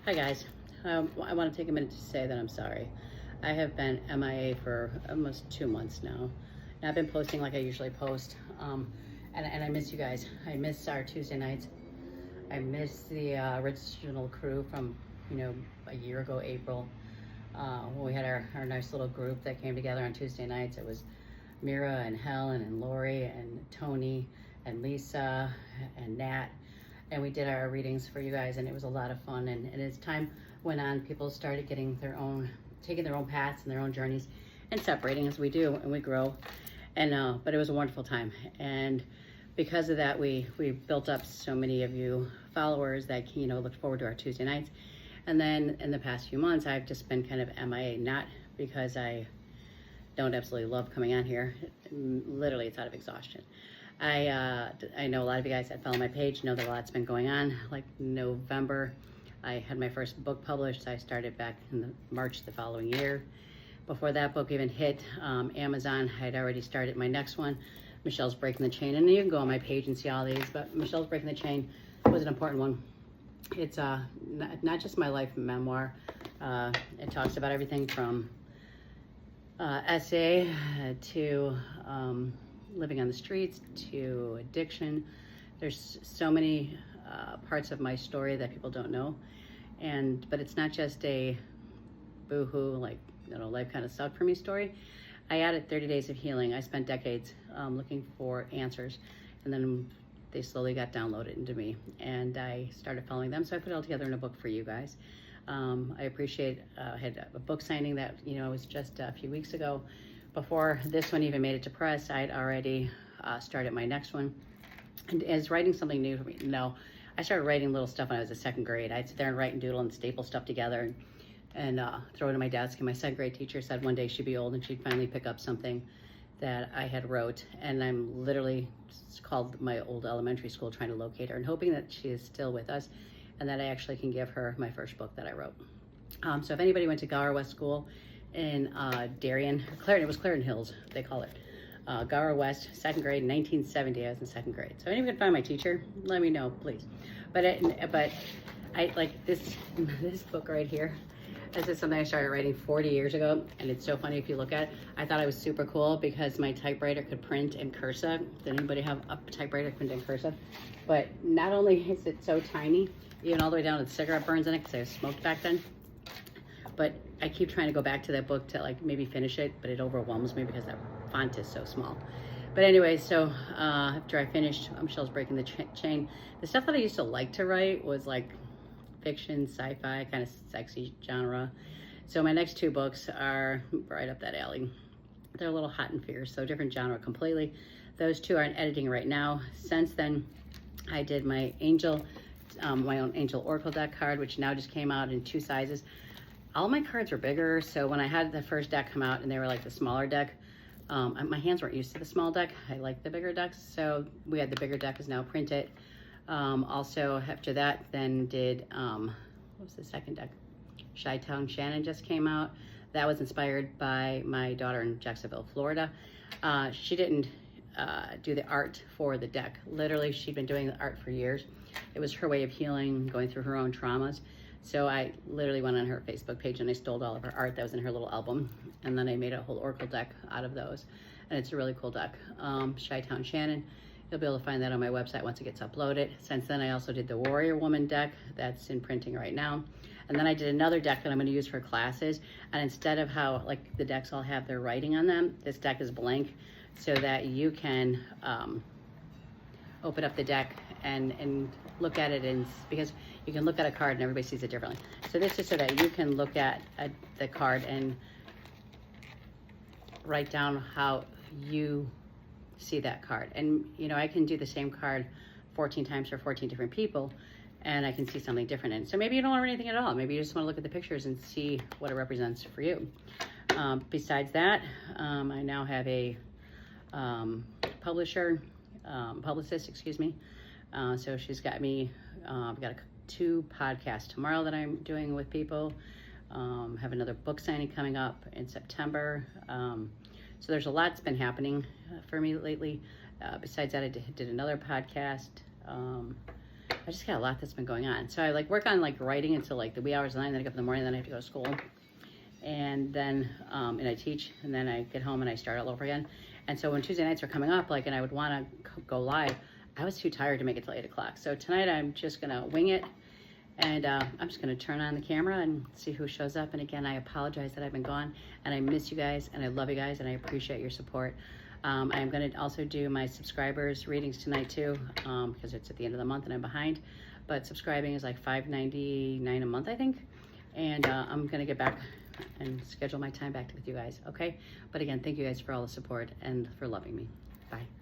Hi guys, I want to take a minute to say that I'm sorry. I have been MIA for almost 2 months now. And I've been posting like I usually post, and I miss you guys. I miss our Tuesday nights. I miss the original crew from, a year ago, April, when we had our nice little group that came together on Tuesday nights. It was Mira and Helen and Lori and Tony and Lisa and Nat, and we did our readings for you guys, and it was a lot of fun. And as time went on, people started taking their own paths and their own journeys and separating as we do and we grow. And but it was a wonderful time, and because of that, we built up so many of you followers that looked forward to our Tuesday nights. And then in the past few months, I've just been kind of MIA, not because I don't absolutely love coming on here. Literally, it's out of exhaustion. I know a lot of you guys that follow my page know that a lot's been going on. Like November, I had my first book published. I started back in March the following year. Before that book even hit Amazon, I'd already started my next one, Michelle's Breaking the Chain. And you can go on my page and see all these, but Michelle's Breaking the Chain was an important one. It's not just my life memoir. It talks about everything from essay to living on the streets to addiction. There's so many parts of my story that people don't know, but it's not just a boo-hoo, life kind of sucked for me story. I added 30 days of healing. I spent decades looking for answers, and then they slowly got downloaded into me, and I started following them. So I put it all together in a book for you guys. I appreciate, I had a book signing that, was just a few weeks ago. Before this one even made it to press, I'd already started my next one. And as writing something new for me, no, I started writing little stuff when I was in second grade. I'd sit there and write and doodle and staple stuff together and throw it in my desk. And my second grade teacher said one day she'd be old and she'd finally pick up something that I had wrote. And I'm literally called my old elementary school trying to locate her and hoping that she is still with us and that I actually can give her my first book that I wrote. So if anybody went to Gower West School in Darien, Clarendon, it was Clarendon Hills, they call it. Gower West, second grade, 1970, I was in second grade. So if anyone can find my teacher, let me know, please. But I like this book right here. This is something I started writing 40 years ago, and it's so funny if you look at it. I thought I was super cool because my typewriter could print in cursive. Did anybody have a typewriter that could print in cursive? But not only is it so tiny, even all the way down to the cigarette burns in it because I smoked back then, but I keep trying to go back to that book to maybe finish it, but it overwhelms me because that font is so small. But anyway, so after I finished Michelle's Breaking the Chain, the stuff that I used to like to write was fiction, sci-fi, kind of sexy genre. So my next two books are right up that alley. They're a little hot and fierce, so different genre completely. Those two are in editing right now. Since then, I did my my own Angel Oracle deck card, which now just came out in 2 sizes. All my cards were bigger, so when I had the first deck come out and they were the smaller deck, my hands weren't used to the small deck. I like the bigger decks, so we had the bigger deck is now printed. Also, after that, then did, what was the second deck? Chi-Town Shannon just came out. That was inspired by my daughter in Jacksonville, Florida. She didn't do the art for the deck. Literally, she'd been doing the art for years. It was her way of healing, going through her own traumas. So I literally went on her Facebook page and I stole all of her art that was in her little album. And then I made a whole Oracle deck out of those. And it's a really cool deck. Chi-Town Shannon. You'll be able to find that on my website once it gets uploaded. Since then, I also did the Warrior Woman deck that's in printing right now. And then I did another deck that I'm going to use for classes. And instead of how the decks all have their writing on them, this deck is blank so that you can open up the deck and look at it, and because you can look at a card and everybody sees it differently. So this is so that you can look at the card and write down how you see that card. And I can do the same card 14 times for 14 different people, and I can see something different in it. So maybe you don't want to read anything at all. Maybe you just want to look at the pictures and see what it represents for you. Besides that, I now have a publicist, excuse me. So she's got me, I've got 2 podcasts tomorrow that I'm doing with people. Have another book signing coming up in September. So there's a lot that's been happening for me lately. Besides that, I did another podcast. I just got a lot that's been going on. So I like work on like writing until like the wee hours of the night, and then I get up in the morning, then I have to go to school. And then, and I teach, and then I get home and I start all over again. And so when Tuesday nights are coming up, like, and I would want to go live, I was too tired to make it till 8 o'clock. So tonight I'm just going to wing it. And I'm just going to turn on the camera and see who shows up. And again, I apologize that I've been gone, and I miss you guys, and I love you guys, and I appreciate your support. I am going to also do my subscribers readings tonight too, because it's at the end of the month and I'm behind. But subscribing is like $5.99 a month, I think. And I'm going to get back and schedule my time back with you guys, okay? But again, thank you guys for all the support and for loving me. Bye.